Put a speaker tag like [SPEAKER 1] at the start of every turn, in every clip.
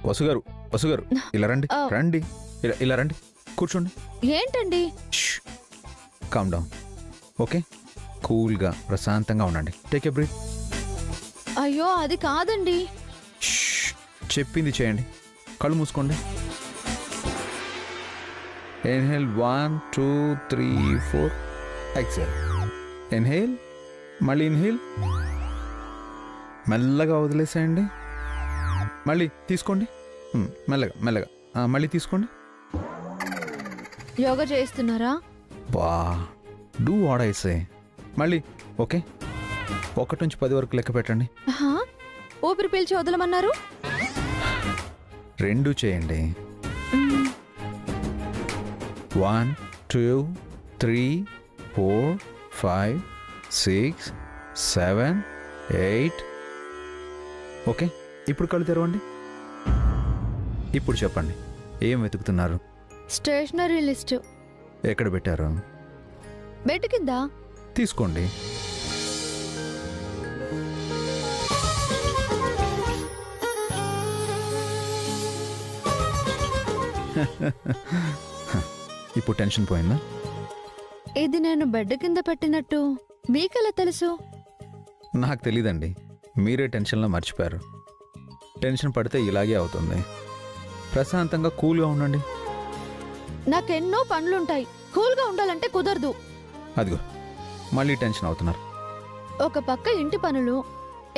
[SPEAKER 1] వసుగారు వసుగారు ఇలా రండి రండి ఇలా రండి కూర్చోండి.
[SPEAKER 2] ఏంటండి?
[SPEAKER 1] Calm down. ఓకే, కూల్గా ప్రశాంతంగా ఉండండి. Take a breath.
[SPEAKER 2] అయ్యో అది కాదండి.
[SPEAKER 1] చెప్పింది చేయండి. కళ్ళు మూసుకోండి. ఇన్హేల్ 1 2 3 4. ఎక్సేల్. ఇన్హేల్, మళ్ళీ ఇన్హేల్, మెల్లగా వదిలేసేయండి. మళ్ళీ తీసుకోండి, మెల్లగా మెల్లగా మళ్ళీ తీసుకోండి.
[SPEAKER 2] యోగా చేస్తున్నారా?
[SPEAKER 1] బా డూ వాట్ ఐ సే. మళ్ళీ ఓకే, 1 నుంచి 10 వరకు లెక్క పెట్టండి.
[SPEAKER 2] ఊపిరి పీల్చి వదలమన్నారు.
[SPEAKER 1] 2 చేయండి. 1 2 3 4 5 6 7 8. ఓకే, ఇప్పుడు కళ్ళు తెరవండి. ఇప్పుడు చెప్పండి, ఏం వెతుకుతున్నారు?
[SPEAKER 2] Stationery list.
[SPEAKER 1] ఎక్కడ పెట్టారు?
[SPEAKER 2] బెడ్ కింద.
[SPEAKER 1] తీసుకోండి. ఇప్పుడు టెన్షన్ పోయిందా?
[SPEAKER 2] ఇది నేను బెడ్ కింద పెట్టినట్టు మీకెలా తెలుసు?
[SPEAKER 1] నాకు తెలీదండి, మీరే టెన్షన్లో మర్చిపోయారు. టెన్షన్ పడితే ఇలాగే అవుతుంది. ప్రశాంతంగా కూల్గా ఉండండి.
[SPEAKER 2] నాకెన్నో పనులుంటాయి, కూల్గా ఉండాలంటే కుదరదు.
[SPEAKER 1] అదిగో మళ్ళీ టెన్షన్ అవుతున్నారు.
[SPEAKER 2] ఒక పక్క ఇంటి పనులు,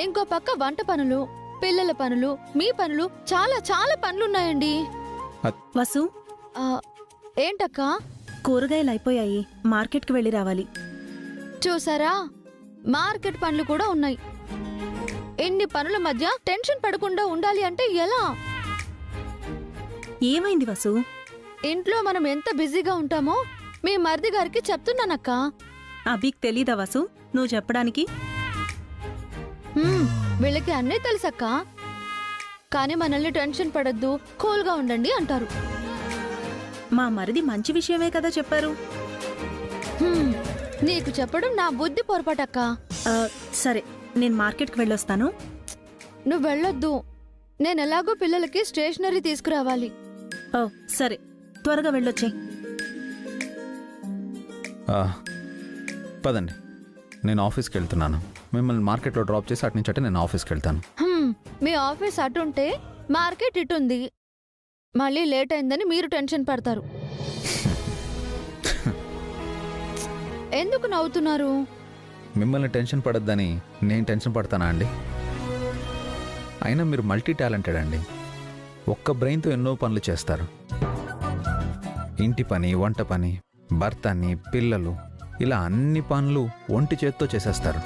[SPEAKER 2] ఇంకో పక్క వంట పనులు, పిల్లల పనులు, మీ పనులు, చాలా చాలా పనులున్నాయండి.
[SPEAKER 3] వసు,
[SPEAKER 2] ఏంటక్కా?
[SPEAKER 3] కూరగాయలు అయిపోయాయి, మార్కెట్కి వెళ్ళి రావాలి.
[SPEAKER 2] చూసారా, మార్కెట్ పనులు కూడా ఉన్నాయి. ఎన్ని పనుల మధ్య టెన్షన్ పడకుండా ఉండాలి అంటే ఎలా?
[SPEAKER 3] ఏమైంది వసు?
[SPEAKER 2] ఇంట్లో మనం ఎంత బిజీగా ఉంటామో మీ మరిది గారికి చెప్తున్నానక్క.
[SPEAKER 3] అభిక్ తెలీదా వసు నువ్వు చెప్పడానికి?
[SPEAKER 2] వీళ్ళకి అన్నీ తెలుసక్క, కానీ మనల్ని టెన్షన్ పడద్దు, కూల్గా ఉండండి అంటారు.
[SPEAKER 3] మా మరిది మంచి విషయమే కదా చెప్పారు.
[SPEAKER 2] నీకు చెప్పడం నా బుద్ధి పొరపాటక్క.
[SPEAKER 3] సరే, నేను మార్కెట్కి వెళ్ళొస్తాను.
[SPEAKER 2] నువ్వు వెళ్ళొద్దు, నేనెలాగో పిల్లలకి స్టేషనరీ తీసుకురావాలి.
[SPEAKER 3] ఓ సరే, త్వరగా వెళ్ళొచ్చే.
[SPEAKER 1] పదండి, నేను ఆఫీస్కి వెళ్తున్నాను. మిమ్మల్ని మార్కెట్లో డ్రాప్ చేసి అటు నుంచి అటే నేను ఆఫీస్కి వెళ్తాను.
[SPEAKER 2] మీ ఆఫీస్ అటుంటే మార్కెట్ ఇటుంది. మళ్ళీ లేట్ అయిందని మీరు టెన్షన్ పడతారు. ఎందుకు నవ్వుతున్నారు?
[SPEAKER 1] మిమ్మల్ని టెన్షన్ పడద్దని నేను టెన్షన్ పడతానా అండి? అయినా మీరు మల్టీ టాలెంటెడ్ అండి. ఒక్క బ్రెయిన్తో ఎన్నో పనులు చేస్తారు. ఇంటి పని, వంట పని, భర్త అని, పిల్లలు, ఇలా అన్ని పనులు ఒంటి చేత్తో చేసేస్తారు.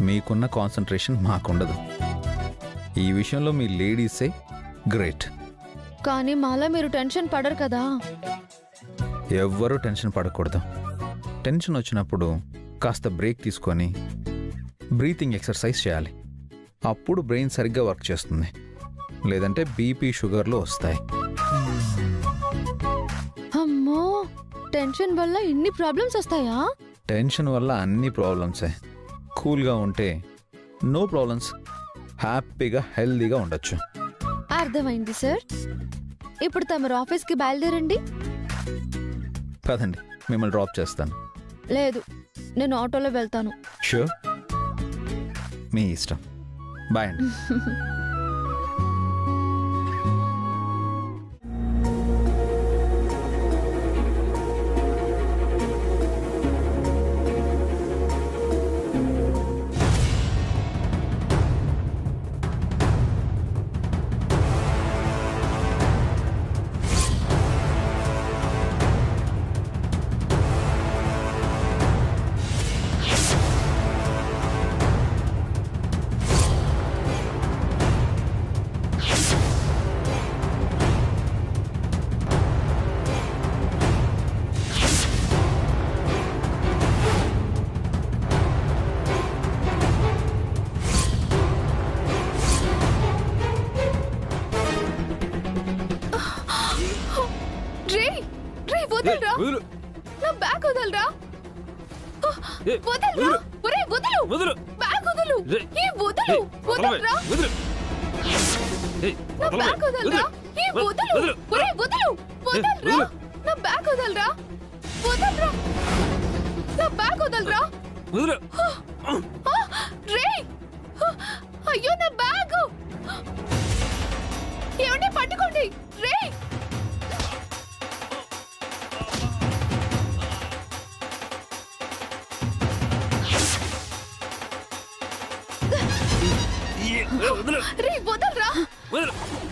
[SPEAKER 1] మీకున్న కాన్సన్ట్రేషన్ మాకుండదు. ఈ విషయంలో మీ లేడీసే గ్రేట్.
[SPEAKER 2] కానీ మాలా మీరు టెన్షన్ పడరు కదా?
[SPEAKER 1] ఎవ్వరూ టెన్షన్ పడకూడదు. టెన్షన్ వచ్చినప్పుడు కాస్త బ్రేక్ తీసుకొని బ్రీతింగ్ ఎక్సర్సైజ్ చేయాలి. అప్పుడు బ్రెయిన్ సరిగ్గా వర్క్ చేస్తుంది. లేదంటే బీపీ, షుగర్లు వస్తాయి.
[SPEAKER 2] అమ్మో, టెన్షన్ వల్ల ఇన్ని ప్రాబ్లమ్స్ వస్తాయా?
[SPEAKER 1] టెన్షన్ వల్ల అన్ని ప్రాబ్లమ్సే. కూల్గా ఉంటే నో ప్రాబ్లమ్స్, హ్యాపీగా హెల్దీగా ఉండొచ్చు.
[SPEAKER 2] అర్థమైంది సార్. ఇప్పుడు తమరు ఆఫీస్కి బయలుదేరండి.
[SPEAKER 1] కదండి, మిమ్మల్ని డ్రాప్ చేస్తాను.
[SPEAKER 2] లేదు, నేను ఆటోలో వెళ్తాను.
[SPEAKER 1] షూర్, మీ ఇష్టం. బాయ్ అండి.
[SPEAKER 2] వదలరా, నా బ్యాగ్ వదలరా, వదలరా, ఒరేయ్ వదలు, బ్యాగ్ వదలు, ఈ వదలు, వదలరా. నా బ్యాగ్ వదలరా ఏ వదలు ఒరే వదలు వదలరా నా బ్యాగ్ వదలరా వదలరా నా బ్యాగ్ వదలరా రే అయ్యో నా బ్యాగ్ ఏమండి పట్టుకోండి రే రే వదలరా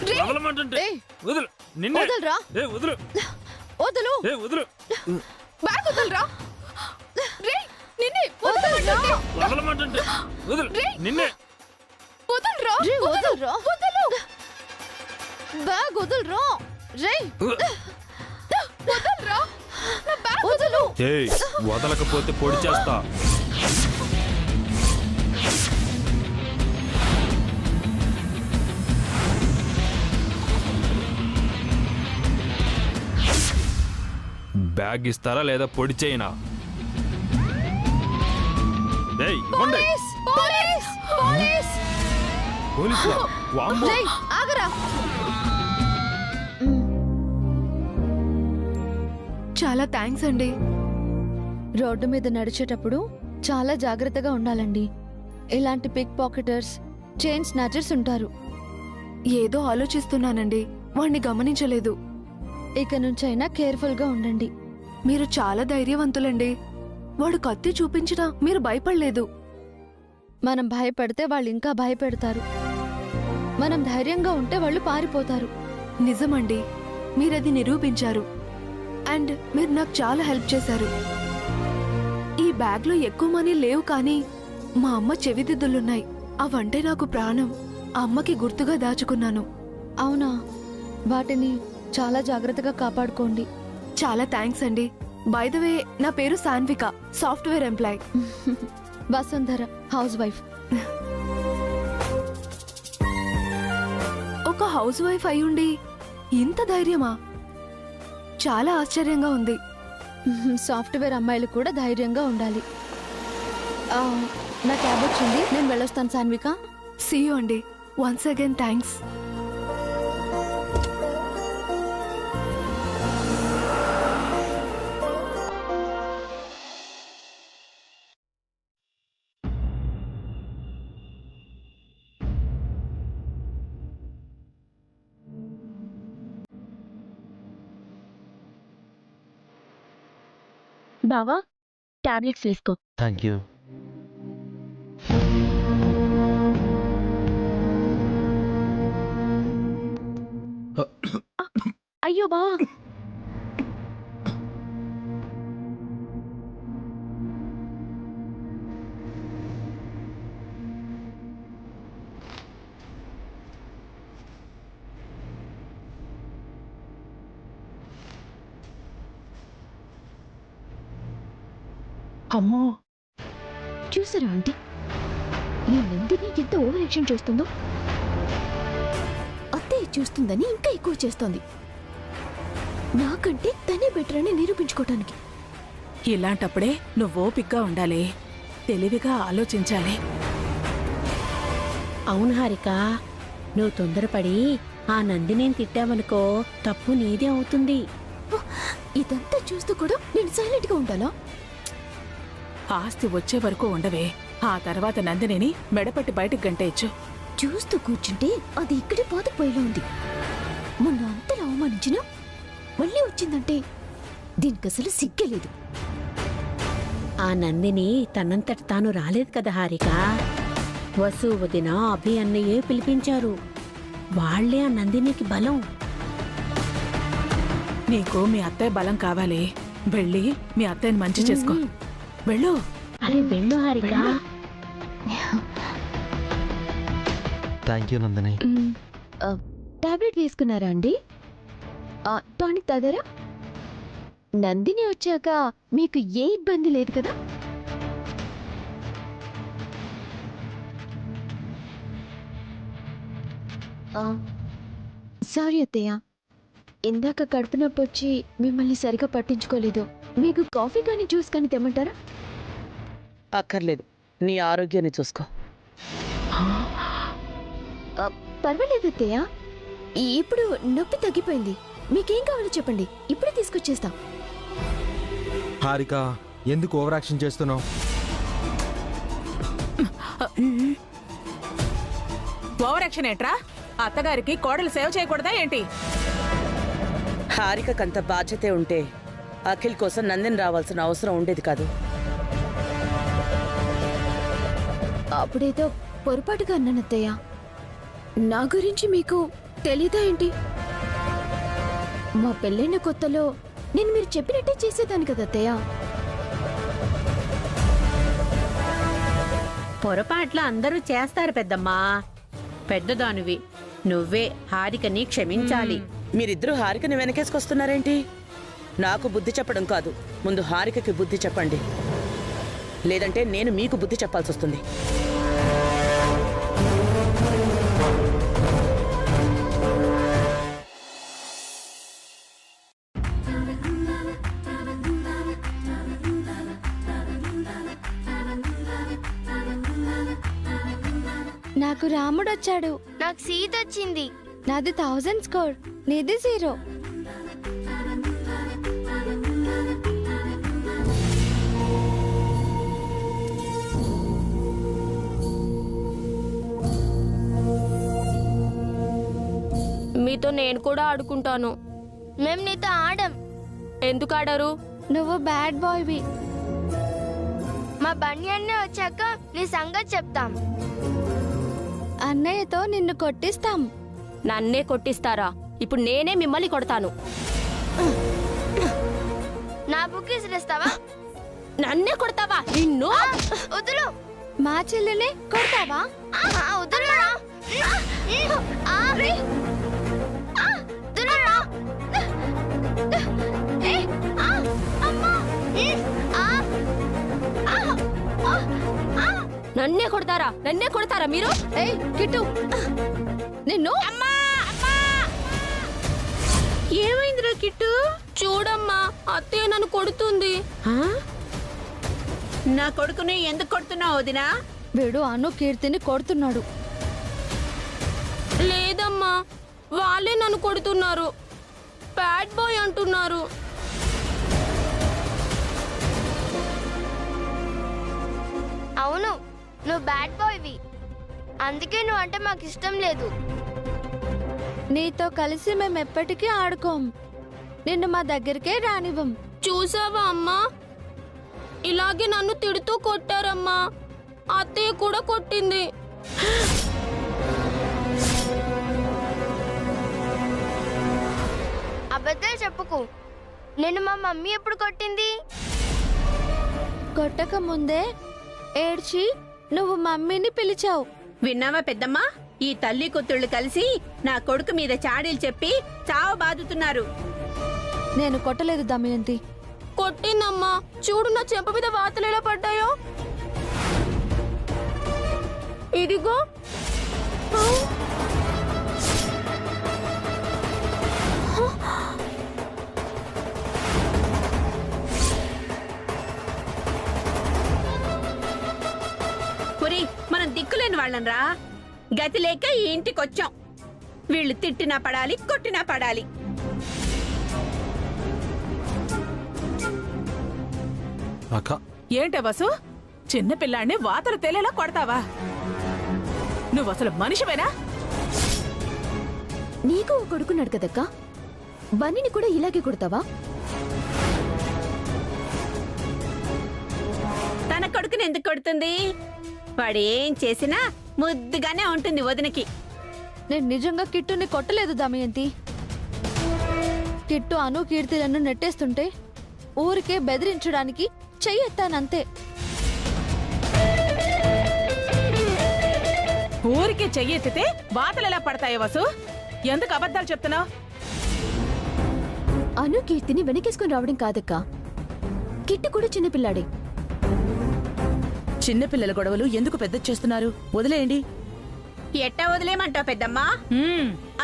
[SPEAKER 2] రే వదలు నిన్నే వదలరా వదలు వదలు వదలు బ్యాగ్ వదలరా రే నిన్నే వదలమంటుంటే వదలు నిన్నే వదలరా రే వదలరా వదలు బ్యాగ్ వదలరా రే వదలరా నా బ్యాగ్ వదలు
[SPEAKER 4] ఏయ్ వదలకపోతే పొడి చేస్తా. బ్యాగ్ ఇస్తారా లేదా పొడి చేయనా? ఏయ్ ఇవ్వండి.
[SPEAKER 2] పోలీస్ పోలీస్
[SPEAKER 4] పోలీసులా? వామ్మో.
[SPEAKER 2] రేయ్ ఆగరా
[SPEAKER 5] చాలా థ్యాంక్స్ అండి.
[SPEAKER 2] రోడ్డు మీద నడిచేటప్పుడు చాలా జాగ్రత్తగా ఉండాలండి. ఇలాంటి పిక్ పాకెటర్స్ చైన్ స్నాచర్స్ ఉంటారు.
[SPEAKER 5] ఏదో ఆలోచిస్తున్నానండి, వాణ్ణి గమనించలేదు.
[SPEAKER 2] ఇక నుంచైనా కేర్ఫుల్ గా ఉండండి.
[SPEAKER 5] మీరు చాలా ధైర్యవంతులండి. వాడు కత్తి చూపించినా మీరు భయపడలేదు.
[SPEAKER 2] మనం భయపడితే వాళ్ళు ఇంకా భయపెడతారు. మనం ధైర్యంగా ఉంటే వాళ్ళు పారిపోతారు.
[SPEAKER 5] నిజమండి, మీరది నిరూపించారు. అండ్ మీరు నాకు చాలా హెల్ప్ చేశారు. ఈ బ్యాగ్లో ఎక్కువ మనీ లేవు, కానీ మా అమ్మ చెవిదిద్దులున్నాయి. అవంటే నాకు ప్రాణం. ఆ అమ్మకి గుర్తుగా దాచుకున్నాను.
[SPEAKER 2] అవునా? వాటిని చాలా జాగ్రత్తగా కాపాడుకోండి.
[SPEAKER 5] చాలా థ్యాంక్స్ అండి. బై ద వే, నా పేరు Sanvika, software employee.
[SPEAKER 2] Vasundhara, housewife.
[SPEAKER 5] ఒక హౌస్ వైఫ్ అయ్యుండి ఇంత ధైర్యమా? చాలా ఆశ్చర్యంగా ఉంది.
[SPEAKER 2] సాఫ్ట్వేర్ అమ్మాయిలు కూడా ధైర్యంగా ఉండాలి. నా క్యాబ్ వచ్చింది, నేను వెళ్ళొస్తాను సాన్విక.
[SPEAKER 5] సీ యూ అండి. Once again thanks.
[SPEAKER 6] బావా టాబ్లెట్స్ వేసుకో.
[SPEAKER 7] Thank you.
[SPEAKER 6] అయ్యో బావా,
[SPEAKER 7] అమ్మో,
[SPEAKER 6] చూసారా ఆంటీ, ఈ నందిని ఎంత ఓవర్ యాక్షన్ చేస్తుందో. అత్తయ్య చూస్తుందని ఇంకా ఎక్కువ చేస్తోంది. నాకంటే తనే బెటర్ అని నిరూపించుకోవటానికి.
[SPEAKER 3] ఇలాంటప్పుడే నువ్వు ఓపిగ్గా ఉండాలి, తెలివిగా ఆలోచించాలి.
[SPEAKER 8] అవును హారిక, నువ్వు తొందరపడి ఆ నందినేని తిట్టావనుకో తప్పు నీదే అవుతుంది.
[SPEAKER 6] ఇదంతా చూస్తూ కూడా నేను సైలెంట్ గా ఉండాలా?
[SPEAKER 3] ఆస్తి వచ్చే వరకు ఉండవే, ఆ తర్వాత నందినిని మెడపట్టి బయటకు గంటేయచ్చు.
[SPEAKER 6] చూస్తూ కూర్చుంటే అది ఇక్కడే పాతుకుపోయేలా ఉంది. మొన్న అంతలా అవమానించినా మళ్ళీ వచ్చిందంటే దీనికి అసలు సిగ్గలేదు.
[SPEAKER 8] ఆ నందిని తనంతట తాను రాలేదు కదా హారిక. వసు, వదిన, అభి అన్నయ్యే పిలిపించారు. వాళ్లే ఆ నందినికి బలం.
[SPEAKER 3] నీకు మీ అత్తయ్య బలం కావాలి. వెళ్ళి మీ అత్తయ్యని మంచి చేసుకో. వెళ్ళు.
[SPEAKER 8] అరే వెళ్ళు Harika.
[SPEAKER 7] Thank you Nandini.
[SPEAKER 6] Tablet వేసుకున్నారా అండి? టానిక్ తాగారా? నందిని వచ్చాక మీకు ఏ ఇబ్బంది లేదు కదా? సారీ అత్తయ్య, ఇందాక కడుపు నొప్పి వచ్చి మిమ్మల్ని సరిగా పట్టించుకోలేదు. మీకు కాఫీ కానీ జ్యూస్ కానీ తెమ్మంటారా?
[SPEAKER 9] అక్కర్లేదు, నీ ఆరోగ్యాన్ని చూసుకో.
[SPEAKER 6] పర్వాలేదు అత్తయ్య, ఇప్పుడు నొప్పి తగ్గిపోయింది. మీకేం కావాలో చెప్పండి, ఇప్పుడే తీసుకొచ్చేస్తా.
[SPEAKER 7] హారిక, ఎందుకు ఓవర్ యాక్షన్ చేస్తున్నావు?
[SPEAKER 3] ఓవర్ యాక్షన్ ఏంట్రా? అత్తగారికి కోడలు సేవ చేయకూడదా ఏంటి?
[SPEAKER 9] హారికకంత బాధ్యతే ఉంటే అఖిల్ కోసం నందిని రావాల్సిన అవసరం ఉండేది కాదు.
[SPEAKER 6] అప్పుడేదో పొరపాటుగా అన్నాను అత్తయ్య. నా గురించి మీకు తెలీదా ఏంటి? మా పెళ్ళైన కొత్తలో నేను మీరు చెప్పినట్టే చేసేదాన్ని కదా అత్తయ్య.
[SPEAKER 8] పొరపాట్ల అందరూ చేస్తారు పెద్దమ్మా. పెద్దదానివి నువ్వే హారికని క్షమించాలి.
[SPEAKER 9] మీరిద్దరూ హారికని వెనకేసుకొస్తున్నారేంటి? నాకు బుద్ధి చెప్పడం కాదు, ముందు హారికకి బుద్ధి చెప్పండి. లేదంటే నేను మీకు బుద్ధి చెప్పాల్సి వస్తుంది.
[SPEAKER 5] నాకు రాముడు వచ్చాడు, నాకు సీత వచ్చింది. నాది 1000 స్కోర్, నీది 0.
[SPEAKER 2] మీతో నేను కూడా ఆడుకుంటాను.
[SPEAKER 5] మేము నీతో ఆడం.
[SPEAKER 2] ఎందుకు ఆడరు?
[SPEAKER 5] నువ్వు బ్యాడ్ బాయ్వి. మా బండి అన్నయ్య వచ్చాక నీ సంగతి చెప్తాం. అన్నయ్యతో నిన్ను కొట్టిస్తాం.
[SPEAKER 2] నన్నే కొట్టిస్తారా? ఇప్పుడు నేనే మిమ్మల్ని కొడతాను.
[SPEAKER 5] నా బుక్ ఇసిరేస్తావా?
[SPEAKER 2] నన్నే కొడతావా? నిన్ను
[SPEAKER 5] వదులు. మా చెల్లిని కొడతావా? వదులు.
[SPEAKER 2] నన్నే కొడతారా? నన్నే కొడతారా మీరు?
[SPEAKER 5] ఏయ్ కిట్టు, నిన్ను.
[SPEAKER 8] ఏమైందిరా కిట్టు?
[SPEAKER 2] చూడమ్మా, అత్తయ్య నన్ను కొడుతుంది.
[SPEAKER 8] ఆ? నా కొడుకుని ఎందుకు కొడుతున్నావు వదినా?
[SPEAKER 5] వీడు అను కీర్తిని కొడుతున్నాడు.
[SPEAKER 2] లేదమ్మా, వాళ్ళే నన్ను కొడుతున్నారు. బ్యాడ్ బాయ్ అంటున్నారు.
[SPEAKER 5] అవును, నువ్వు బ్యాడ్ బాయ్వి. అందుకే నువ్వు అంటే మాకు ఇష్టం లేదు. నీతో కలిసి మేము ఎప్పటికీ ఆడుకోం. నిన్ను మా దగ్గరికే రానివ్వం.
[SPEAKER 2] చూసావా అమ్మా, ఇలాగే నన్ను తిడుతూ కొట్టారమ్మా. అత్తయ్య కూడా కొట్టింది.
[SPEAKER 5] అబద్ధాలు చెప్పుకు. నిన్ను మా మమ్మీ ఎప్పుడు కొట్టింది? కొట్టక ముందే ఏడ్చి నువ్వు మమ్మీని పిలిచావు.
[SPEAKER 8] విన్నావా పెద్దమ్మా? ఈ తల్లి కూతుళ్ళు కలిసి నా కొడుకు మీద చాడీలు చెప్పి చావు బాదుతున్నారు.
[SPEAKER 5] నేను కొట్టలేదు దమయంతి.
[SPEAKER 2] కొట్టిందమ్మా. చూడు, నా చెంప మీద వాతలు ఎలా పడ్డాయో. ఇదిగో.
[SPEAKER 8] పురి, మనం దిక్కులేని వాళ్ళనరా. గతి లేక ఈ ఇంటికొచ్చాం. వీళ్ళు తిట్టినా పడాలి, కొట్టినా పడాలి.
[SPEAKER 7] అక్క,
[SPEAKER 3] ఏంటే వసు, చిన్న పిల్లాన్ని వాతలు తేలేలా కొడతావా? నువ్వు అసలు మనిషివేనా?
[SPEAKER 6] నీకు ఓ కొడుకున్నాడు కదక్క, బన్నీని కూడా ఇలాగే కొడతావా?
[SPEAKER 8] తన కొడుకుని ఎందుకు కొడుతుంది? వాడు ఏం చేసినా ముద్దుగానే ఉంటుంది వదినకి.
[SPEAKER 5] నేను నిజంగా కిట్టుని కొట్టలేదు దమయంతి. కిట్టు అను కీర్తిలను నెట్టేస్తుంటే ఊరికే బెదిరించడానికి చెయ్యెత్తానంతే.
[SPEAKER 3] ఊరికే చెయ్యెత్తితే వాతలు ఎలా పడతాయి వసు? ఎందుకు అబద్ధాలు చెప్తున్నావు?
[SPEAKER 6] అను కీర్తిని వెనకేసుకుని రావడం కాదక్క, కిట్టు కూడా చిన్నపిల్లాడే.
[SPEAKER 9] చిన్నపిల్లల గొడవలు ఎందుకు పెద్ద చేస్తున్నారు? వదిలేయండి.
[SPEAKER 8] ఎట్టా వదిలేమంటావు పెద్దమ్మా?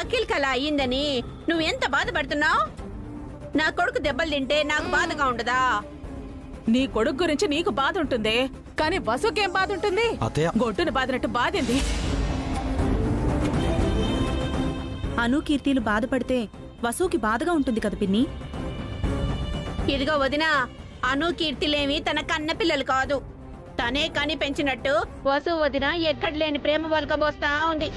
[SPEAKER 8] అఖిల్ కళ అయ్యిందని నువ్వెంత బాధపడుతున్నావు? నా కొడుకు దెబ్బలు తింటే నాకు బాధగా ఉండదా?
[SPEAKER 3] నీ కొడుకు గురించి నీకు బాధ ఉంటుంది, కానీ వసుకేం బాధ ఉంటుంది?
[SPEAKER 7] అత్తయ్య.
[SPEAKER 3] గొడ్డుని బాధినట్టు బాధింది.
[SPEAKER 10] అను కీర్తిలు బాధపడితే వసుకి బాధగా ఉంటుంది కదా పిన్ని.
[SPEAKER 8] ఇదిగో వదినా, అను కీర్తిలేమి తన కన్న పిల్లలు కాదు. తనే కని పెంచినట్టు వసు వదిన ఎక్కడ లేని ప్రేమ వలకబోస్తా ఉంది.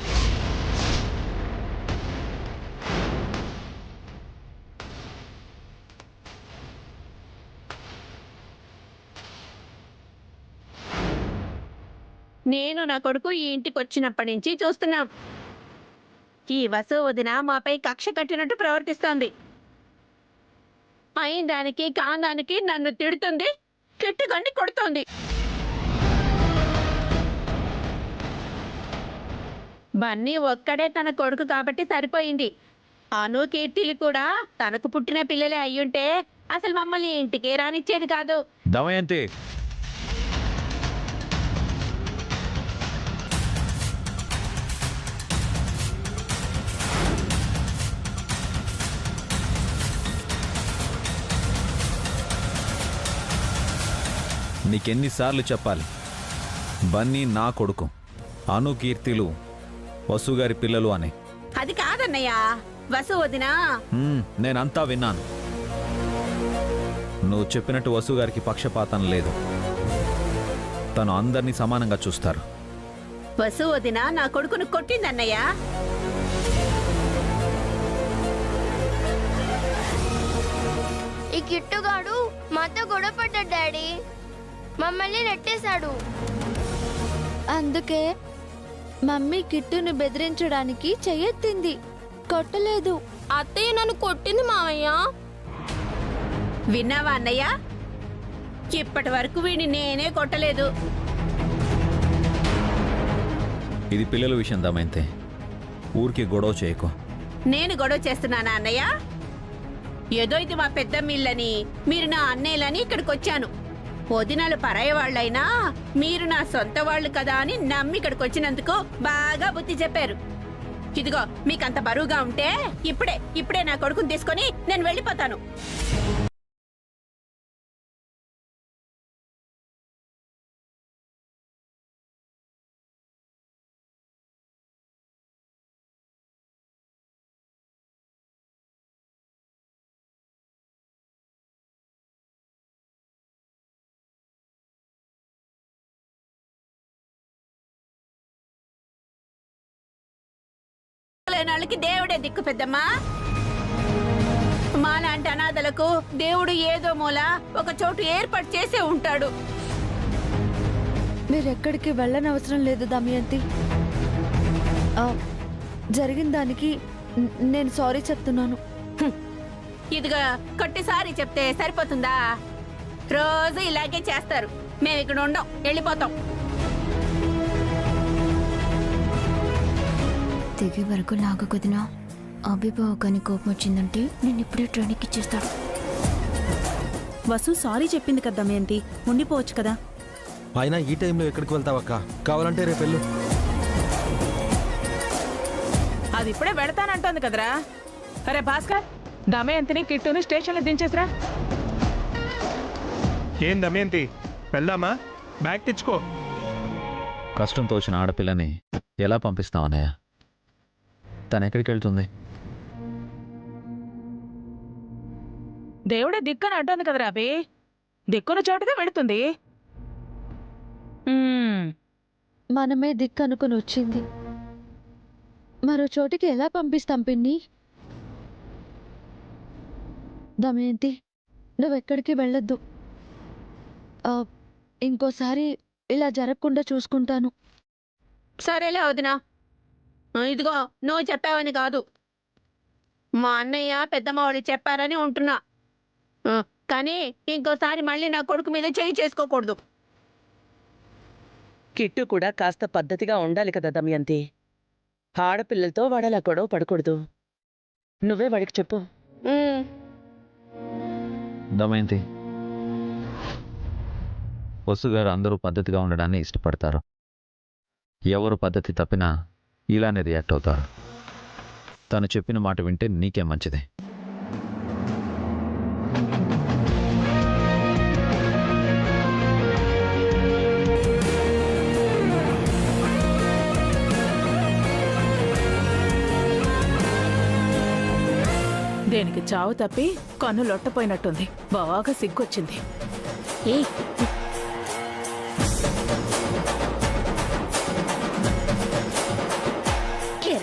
[SPEAKER 8] నేను నా కొడుకు ఈ ఇంటికి వచ్చినప్పటి నుంచి చూస్తున్నాం. ఈ వసు వదిన మాపై కక్ష కట్టినట్టు ప్రవర్తిస్తోంది. అయిన దానికి కాందానికి నన్ను తిడుతుంది, కిట్టుగండి కొడుతోంది. బన్నీ ఒక్కడే తన కొడుకు కాబట్టి సరిపోయింది. అను కీర్తిలు కూడా తనకు పుట్టిన పిల్లలే అయ్యుంటే అసలు మమ్మల్ని ఇంటికే రానిచ్చేది కాదు.
[SPEAKER 1] దమయంతి, నీకెన్నిసార్లు చెప్పాలి? బన్నీ నా కొడుకు, అను కీర్తిలు వసుగారి పిల్లలు అని.
[SPEAKER 8] అది కాదన్నయ్య, వసు వదినా.
[SPEAKER 1] నేనంతా విన్నాను. నువ్వు చెప్పినట్టు వసుగారికి పక్షపాతం లేదు. తను అందరినీ సమానంగా చూస్తారు.
[SPEAKER 8] వసు వదిన నా కొడుకును కొట్టిందన్నయ్య.
[SPEAKER 2] ఈ కిట్టుగాడు మాతో గొడవ పడ్డాడు డాడీ. మమ్మల్ని నెట్టేశాడు.
[SPEAKER 5] అందుకే మమ్మీ కిట్టుని బెదిరించడానికి చెయ్యెత్తింది, కొట్టలేదు.
[SPEAKER 2] అత్తయ్య నన్ను కొట్టింది మావయ్య.
[SPEAKER 8] విన్నావా అన్నయ్య? ఇప్పటి వరకు వీడిని నేనే కొట్టలేదు.
[SPEAKER 1] ఇది పిల్లల విషయం దమయంతి, ఊరికి గొడవ చేయకు.
[SPEAKER 8] నేను గొడవ చేస్తున్నానా అన్నయ్య? ఏదో ఇది మా పెద్ద మిల్లని, మీరు నా అన్నయ్యలని ఇక్కడికి వచ్చాను. వదినాలు పరాయి వాళ్ళైనా మీరు నా సొంత వాళ్ళు కదా అని నమ్మి ఇక్కడికి వచ్చినందుకు బాగా బుద్ధి చెప్పారు. ఇదిగో మీకంత బరువుగా ఉంటే ఇప్పుడే నా కొడుకుని తీసుకొని నేను వెళ్ళిపోతాను. వాళ్ళకి దేవుడే దిక్కు పెద్దమ్మా. మాలాంటి అనాథలకు దేవుడు ఏదో మూల ఒక చోటు ఏర్పాటు చేసే ఉంటాడు.
[SPEAKER 5] మీరెక్కడికి వెళ్ళనవసరం లేదు దమయంతి. జరిగిన దానికి నేను సారీ చెప్తున్నాను.
[SPEAKER 8] ఇదిగా కొట్టిసారి చెప్తే సరిపోతుందా? రోజు ఇలాగే చేస్తారు. మేము ఇక్కడ ఉండం, వెళ్ళిపోతాం.
[SPEAKER 6] తెగే వరకు లాగా కుదినా అభిబావ కానీ కోపం వచ్చిందంటే నేను ఇప్పుడే ట్రైనింగ్ ఇచ్చేస్తాడు.
[SPEAKER 10] వసు సారీ చెప్పింది కదా దమయంతి, ఉండిపోవచ్చు కదా.
[SPEAKER 7] అయినా ఈ టైంలో ఎక్కడికి వెళ్తావక్క? కావాలంటే రేపు వెళ్ళు.
[SPEAKER 3] అది ఇప్పుడే వెడతానంటోంది కదరా. అరే భాస్కర్, దమయంతిని కిట్టుని స్టేషన్లో దించేసిరా.
[SPEAKER 4] ఏం దమయంతి, వెళ్దామా? బ్యాగ్ తెచ్చుకో.
[SPEAKER 1] కష్టంతో వచ్చిన ఆడపిల్లని ఎలా పంపిస్తావు అన్నయ్య? తను ఎక్కడికి వెళ్తుంది?
[SPEAKER 3] దేవుడే దిక్కని అంటోంది కదరా అభి. దిక్కున చోటుగా వెళుతుంది.
[SPEAKER 5] మనమే దిక్కు అనుకుని వచ్చింది, మరో చోటికి ఎలా పంపిస్తాం పిన్ని? దమయంతి, నువ్వెక్కడికి వెళ్ళొద్దు. ఇంకోసారి ఇలా జరగకుండా చూసుకుంటాను.
[SPEAKER 8] సరేలే వదినా. ఇదిగో నువ్వు చెప్పావని కాదు, మా అన్నయ్య పెద్దమ్మ వాళ్ళు చెప్పారని ఉంటున్నా. కానీ ఇంకోసారి మళ్ళీ నా కొడుకు మీద చేయి చేసుకోకూడదు.
[SPEAKER 9] కిట్టు కూడా కాస్త పద్ధతిగా ఉండాలి కదా దమయంతి. ఆడపిల్లలతో వాడలా గొడవ పడకూడదు. నువ్వే వాడికి చెప్పు.
[SPEAKER 1] దమయంతి, వసుగారు అందరూ పద్ధతిగా ఉండడాన్ని ఇష్టపడతారు. ఎవరు పద్ధతి తప్పినా ఇలానే రియాక్ట్ అవుతారు. తను చెప్పిన మాట వింటే నీకే మంచిది.
[SPEAKER 3] దేనికి చావు తప్పి కన్ను లొట్టపోయినట్టుంది. బాగా సిగ్గొచ్చింది.
[SPEAKER 8] ఏ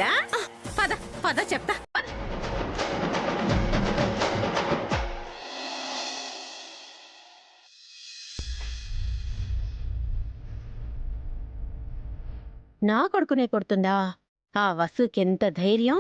[SPEAKER 8] లేరా? పద పద చెప్తా. నా కొడుకునే కొడుతుందా? ఆ వసుకెంత ధైర్యం!